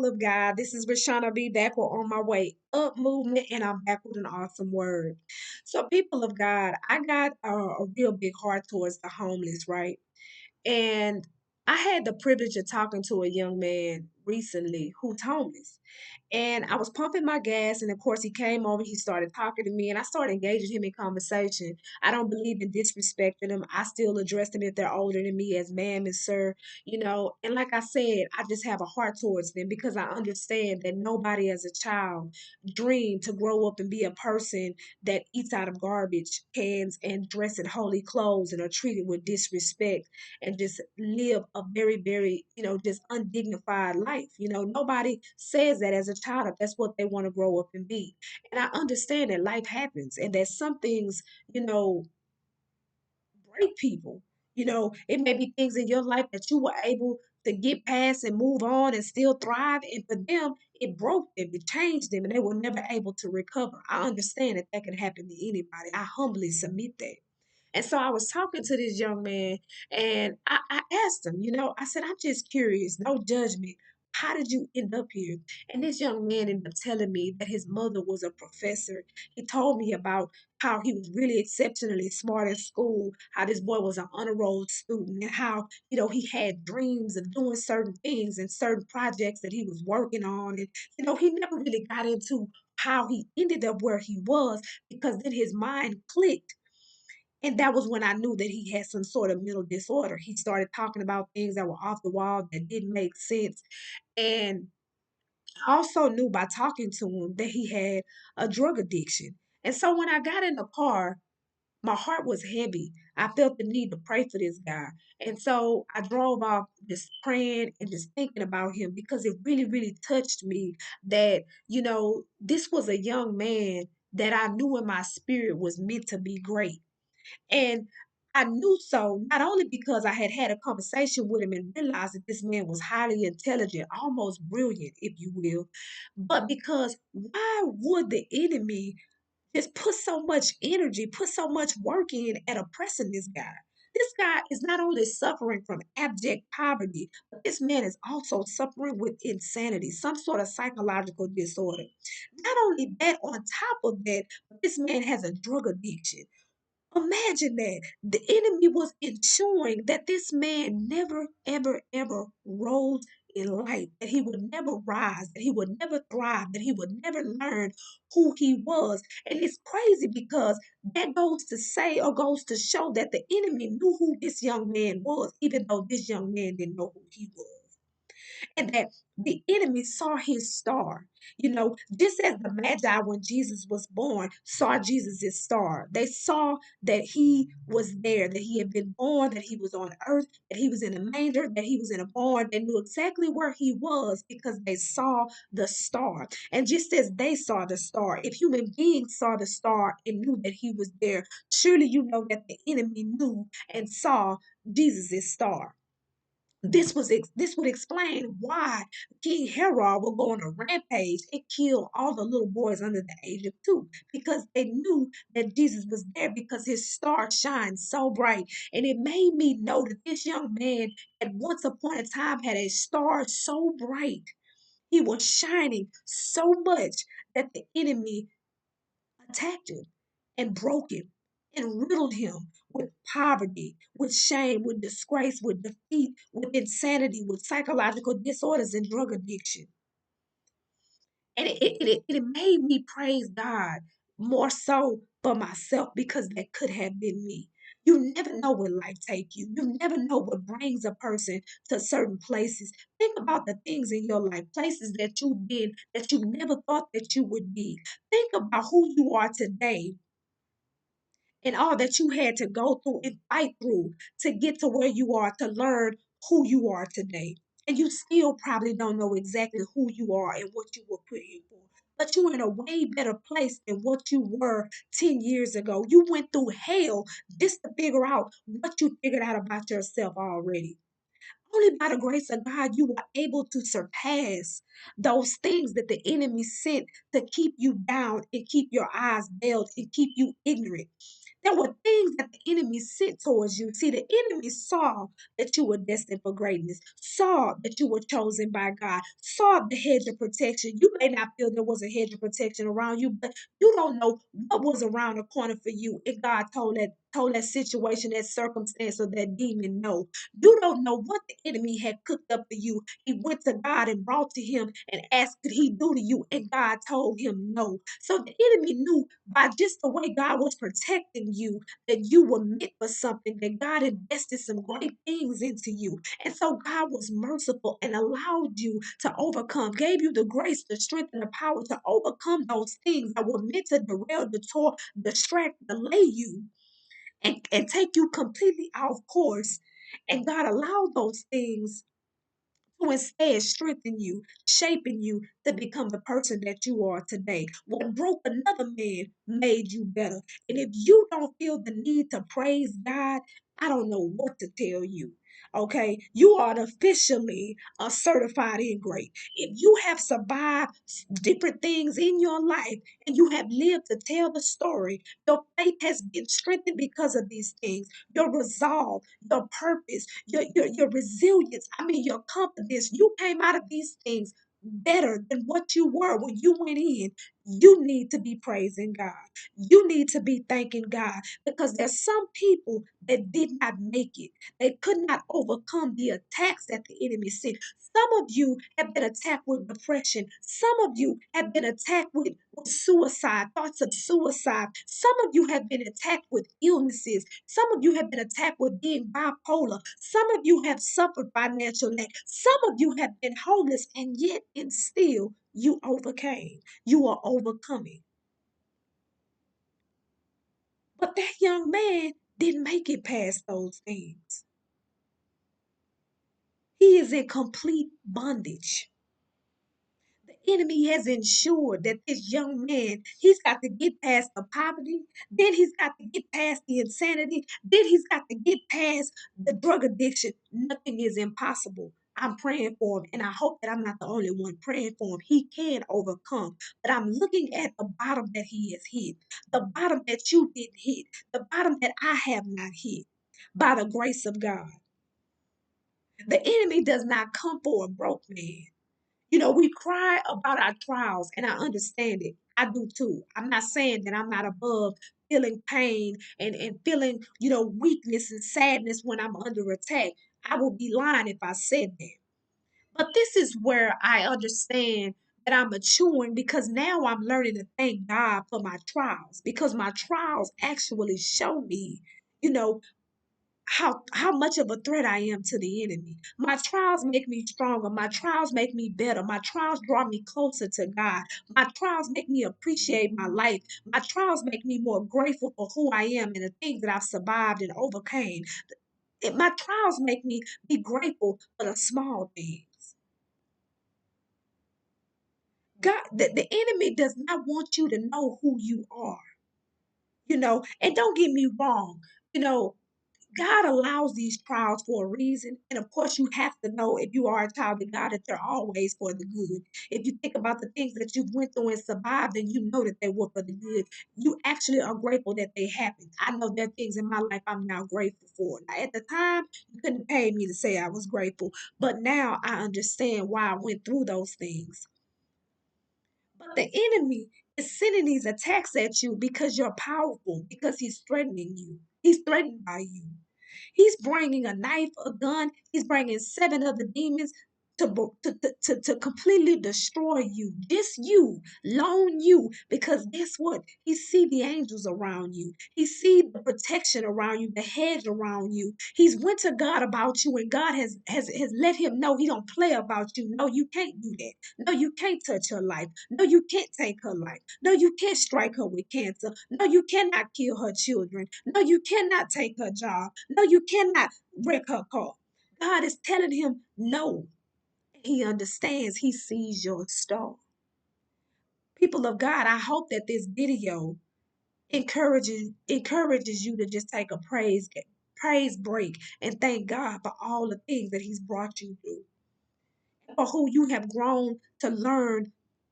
of God. This is Rashana B back. We're on my way up movement, and I'm back with an awesome word. So, people of God, I got a real big heart towards the homeless, right? And I had the privilege of talking to a young man recently who's homeless. And I was pumping my gas, and of course, he came over. He started talking to me, and I started engaging him in conversation. I don't believe in disrespecting them. I still address them if they're older than me as ma'am and sir, you know. And like I said, I just have a heart towards them because I understand that nobody as a child dreamed to grow up and be a person that eats out of garbage cans and dress in holy clothes and are treated with disrespect and just live a very, very, just undignified life. Nobody says that as a child if that's what they want to grow up and be. And I understand that life happens and that some things, you know, break people. It may be things in your life that you were able to get past and move on and still thrive. And for them, it broke them, it changed them, and they were never able to recover. I understand that that can happen to anybody. I humbly submit that. And so I was talking to this young man and I asked him, I said, I'm just curious, no judgment. How did you end up here? And this young man ended up telling me that his mother was a professor. He told me about how he was really exceptionally smart in school, how this boy was an honor roll student, and how, he had dreams of doing certain things and certain projects that he was working on. And, he never really got into how he ended up where he was because then his mind clicked and that was when I knew that he had some sort of mental disorder. He started talking about things that were off the wall that didn't make sense. And I also knew by talking to him that he had a drug addiction. And so when I got in the car, my heart was heavy. I felt the need to pray for this guy. And so I drove off just praying and just thinking about him because it really, really touched me that, this was a young man that I knew in my spirit was meant to be great. And I knew so not only because I had had a conversation with him and realized that this man was highly intelligent, almost brilliant, if you will, but because why would the enemy just put so much energy, put so much work in at oppressing this guy? This guy is not only suffering from abject poverty, but this man is also suffering with insanity, some sort of psychological disorder. Not only that, on top of that, this man has a drug addiction. Imagine that. The enemy was ensuring that this man never, ever, ever rose in life, that he would never rise, that he would never thrive, that he would never learn who he was. And it's crazy because that goes to say or goes to show that the enemy knew who this young man was, even though this young man didn't know who he was and that the enemy saw his star. Just as the Magi, when Jesus was born, saw Jesus' star, they saw that he was there, that he had been born, that he was on earth, that he was in a manger, that he was in a barn. They knew exactly where he was because they saw the star. And just as they saw the star, if human beings saw the star and knew that he was there, surely you know that the enemy knew and saw Jesus' star. This would explain why King Herod would go on a rampage and kill all the little boys under the age of 2 because they knew that Jesus was there because his star shines so bright. And it made me know that this young man at once upon a time had a star so bright. He was shining so much that the enemy attacked him and broke him and riddled him with poverty, with shame, with disgrace, with defeat, with insanity, with psychological disorders and drug addiction. And it made me praise God more so for myself because that could have been me. You never know where life take you. You never know what brings a person to certain places. Think about the things in your life, places that you've been that you never thought that you would be. Think about who you are today and all that you had to go through and fight through to get to where you are to learn who you are today. And you still probably don't know exactly who you are and what you were put here for. But you're in a way better place than what you were 10 years ago. You went through hell just to figure out what you figured out about yourself already. Only by the grace of God you were able to surpass those things that the enemy sent to keep you down and keep your eyes veiled and keep you ignorant. There were things that the enemy sent towards you. See, the enemy saw that you were destined for greatness, saw that you were chosen by God, saw the hedge of protection. You may not feel there was a hedge of protection around you, but you don't know what was around the corner for you. And God told that situation, that circumstance, or that demon no. You don't know what the enemy had cooked up for you. He went to God and brought to him and asked, could he do to you? And God told him no. So the enemy knew by just the way God was protecting you that you were meant for something, that God invested some great things into you. And so God was merciful and allowed you to overcome, gave you the grace, the strength, and the power to overcome those things that were meant to derail, detour, distract, delay you, and take you completely off course. And God allowed those things to instead strengthen you, shaping you to become the person that you are today. What broke another man made you better. And if you don't feel the need to praise God, I don't know what to tell you. Okay, you are officially a certified and great. If you have survived different things in your life and you have lived to tell the story, your faith has been strengthened because of these things. Your resolve, your purpose, your resilience, I mean, your confidence. You came out of these things better than what you were when you went in. You need to be praising God. You need to be thanking God because there's some people that did not make it. They could not overcome the attacks that the enemy sent. Some of you have been attacked with depression. Some of you have been attacked with suicide, thoughts of suicide. Some of you have been attacked with illnesses. Some of you have been attacked with being bipolar. Some of you have suffered financial lack. Some of you have been homeless, and yet and still you overcame. You are overcoming. But that young man didn't make it past those things. He is in complete bondage. The enemy has ensured that this young man, he's got to get past the poverty, then he's got to get past the insanity, then he's got to get past the drug addiction. Nothing is impossible. I'm praying for him, and I hope that I'm not the only one praying for him. He can overcome. But I'm looking at the bottom that he has hit, the bottom that you didn't hit, the bottom that I have not hit by the grace of God. The enemy does not come for a broke man. We cry about our trials, and I understand it. I do too. I'm not saying that I'm not above feeling pain and feeling, weakness and sadness when I'm under attack. I would be lying if I said that. But this is where I understand that I'm maturing because now I'm learning to thank God for my trials because my trials actually show me, you know, how much of a threat I am to the enemy. My trials make me stronger. My trials make me better. My trials draw me closer to God. My trials make me appreciate my life. My trials make me more grateful for who I am and the things that I've survived and overcame. My trials make me be grateful for the small things. God, the enemy does not want you to know who you are, and don't get me wrong, you know, God allows these trials for a reason. And of course, you have to know if you are a child of God that they're always for the good. If you think about the things that you went through and survived, then you know that they were for the good. You actually are grateful that they happened. I know there are things in my life I'm now grateful for. Now, at the time, you couldn't pay me to say I was grateful, but now I understand why I went through those things. But the enemy is sending these attacks at you because you're powerful, because he's threatening you. He's threatened by you. He's bringing a knife, a gun. He's bringing seven other demons to completely destroy you. This you, lone you, because guess what? He see the angels around you. He see the protection around you, the hedge around you. He's went to God about you, and God has let him know he don't play about you. No, you can't do that. No, you can't touch her life. No, you can't take her life. No, you can't strike her with cancer. No, you cannot kill her children. No, you cannot take her job. No, you cannot wreck her car. God is telling him no. He understands. He sees your star. People of God, I hope that this video encourages you to just take a praise break and thank God for all the things that He's brought you through, for who you have grown to learn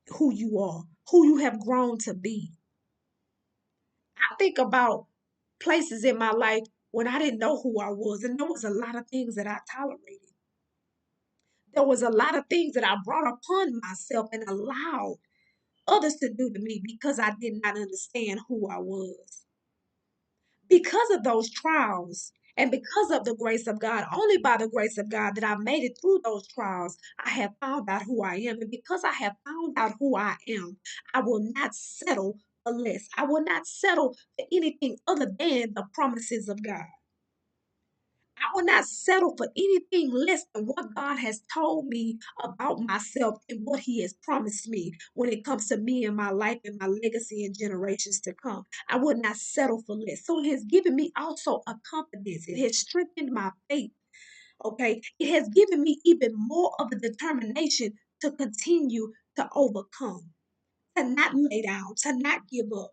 who you are, who you have grown to be. I think about places in my life when I didn't know who I was, and there was a lot of things that I tolerated. There was a lot of things that I brought upon myself and allowed others to do to me because I did not understand who I was. Because of those trials and because of the grace of God, only by the grace of God that I made it through those trials, I have found out who I am. And because I have found out who I am, I will not settle for less. I will not settle for anything other than the promises of God. I will not settle for anything less than what God has told me about myself and what He has promised me when it comes to me and my life and my legacy and generations to come. I will not settle for less. So it has given me also a confidence. It has strengthened my faith. Okay. It has given me even more of a determination to continue to overcome, to not lay down, to not give up.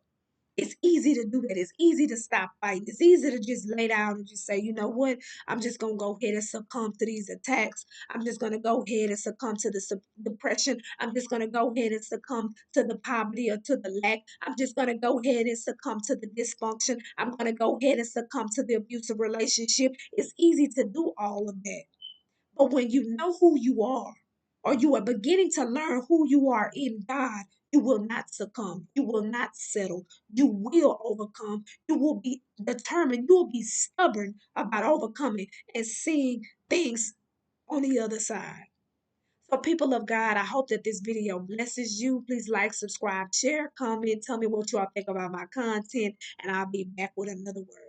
It's easy to do that. It's easy to stop fighting. It's easy to just lay down and just say, you know what? I'm just going to go ahead and succumb to these attacks. I'm just going to go ahead and succumb to the depression. I'm just going to go ahead and succumb to the poverty or to the lack. I'm just going to go ahead and succumb to the dysfunction. I'm going to go ahead and succumb to the abusive relationship. It's easy to do all of that. But when you know who you are, or you are beginning to learn who you are in God, you will not succumb. You will not settle. You will overcome. You will be determined. You will be stubborn about overcoming and seeing things on the other side. So, people of God, I hope that this video blesses you. Please like, subscribe, share, comment, tell me what you all think about my content, and I'll be back with another word.